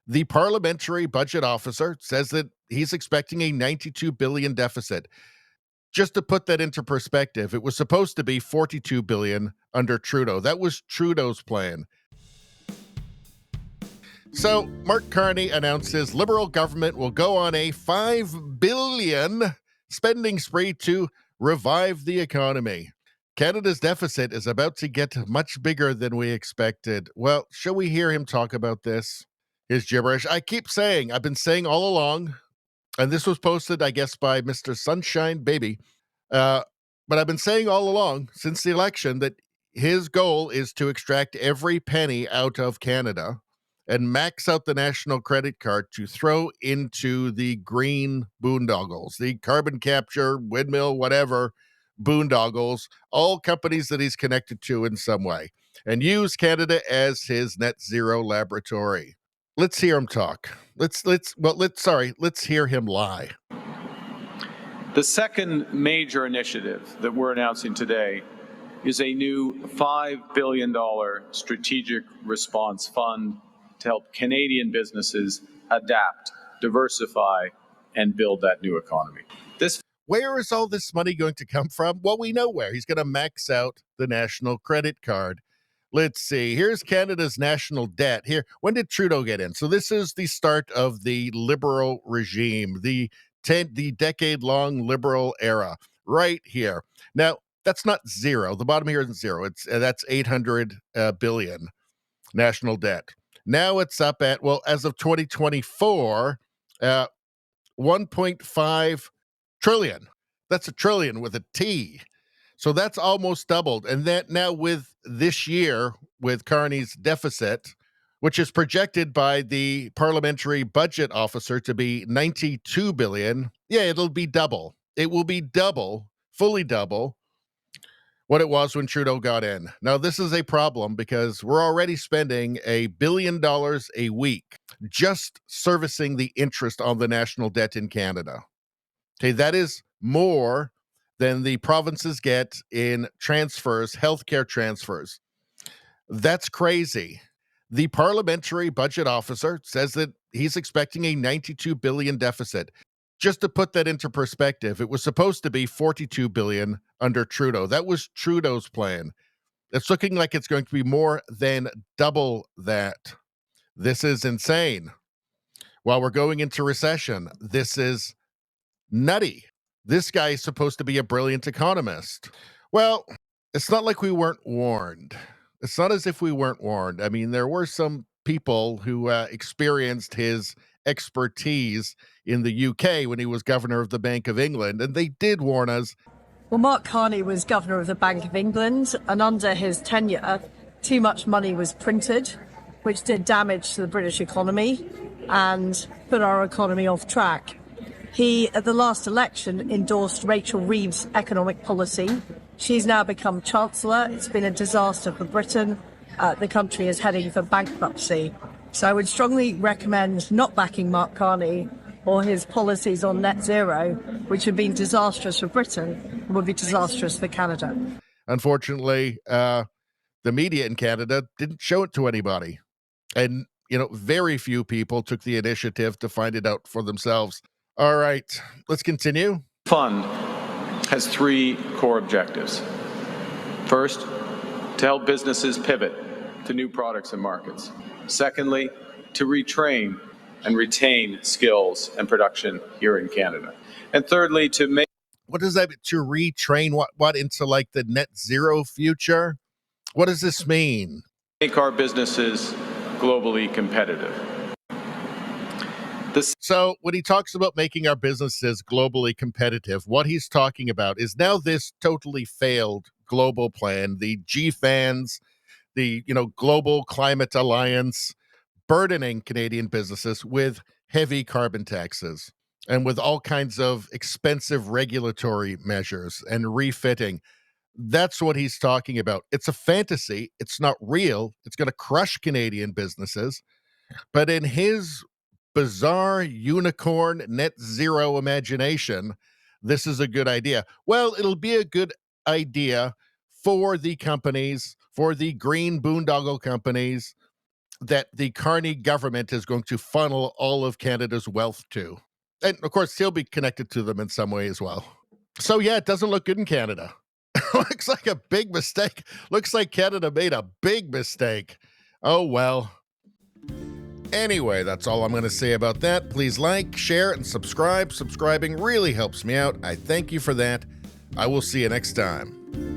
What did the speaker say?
The parliamentary budget officer says that he's expecting a $92 billion deficit. Just to put that into perspective, it was supposed to be $42 billion under Trudeau. That was Trudeau's plan. So Mark Carney announced his Liberal government will go on a $5 billion spending spree to revive the economy. Canada's deficit is about to get much bigger than we expected. Well, shall we hear him talk about this? His gibberish. I've been saying all along, and this was posted, I guess, by Mr. Sunshine Baby. But I've been saying all along since the election that his goal is to extract every penny out of Canada and max out the national credit card to throw into the green boondoggles, the carbon capture, windmill, whatever boondoggles, all companies that he's connected to in some way, and use Canada as his net zero laboratory. Let's hear him talk. Let's hear him lie. The second major initiative that we're announcing today is a new $5 billion strategic response fund to help Canadian businesses adapt, diversify, and build that new economy. Where is all this money going to come from? Well, we know where. He's going to max out the national credit card. Let's see. Here's Canada's national debt. Here, when did Trudeau get in? So this is the start of the Liberal regime, the decade-long Liberal era, right here. Now, that's not zero. The bottom here isn't zero. That's $800 billion national debt. Now it's up at, well, as of 2024, 1.5 trillion. That's a trillion with a T. So that's almost doubled. And that now with this year, with Carney's deficit, which is projected by the parliamentary budget officer to be $92 billion, yeah, it'll be double. It will be double, fully double, what it was when Trudeau got in. Now, this is a problem because we're already spending $1 billion a week just servicing the interest on the national debt in Canada. Okay, that is more than the provinces get in transfers, healthcare transfers. That's crazy. The parliamentary budget officer says that he's expecting a $92 billion deficit. Just to put that into perspective, it was supposed to be $42 billion under Trudeau. That was Trudeau's plan. It's looking like it's going to be more than double that. This is insane. While we're going into recession, this is nutty. This guy is supposed to be a brilliant economist. Well, it's not like we weren't warned. It's not as if we weren't warned. I mean, there were some people who experienced his expertise in the UK when he was governor of the Bank of England, and they did warn us. Well, Mark Carney was governor of the Bank of England, and under his tenure, too much money was printed, which did damage to the British economy and put our economy off track. He, at the last election, endorsed Rachel Reeves' economic policy. She's now become Chancellor. It's been a disaster for Britain. The country is heading for bankruptcy. So I would strongly recommend not backing Mark Carney or his policies on net zero, which have been disastrous for Britain and would be disastrous for Canada. Unfortunately, the media in Canada didn't show it to anybody. And, very few people took the initiative to find it out for themselves. All right, let's continue. Fund has three core objectives. First, to help businesses pivot to new products and markets. Secondly, to retrain and retain skills and production here in Canada. And thirdly, to make... What does that mean? To retrain what into like the net zero future? What does this mean? Make our businesses globally competitive. So when he talks about making our businesses globally competitive, what he's talking about is now this totally failed global plan, the GFANZ, the Global Climate Alliance, burdening Canadian businesses with heavy carbon taxes and with all kinds of expensive regulatory measures and refitting. That's what he's talking about. It's a fantasy. It's not real. It's going to crush Canadian businesses. But in his bizarre unicorn net zero imagination, this is a good idea. Well, it'll be a good idea for the companies, for the green boondoggle companies that the Carney government is going to funnel all of Canada's wealth to. And of course, he'll be connected to them in some way as well. So yeah, it doesn't look good in Canada. Looks like a big mistake. Looks like Canada made a big mistake. Oh well. Anyway, that's all I'm going to say about that. Please like, share, and subscribe. Subscribing really helps me out. I thank you for that. I will see you next time.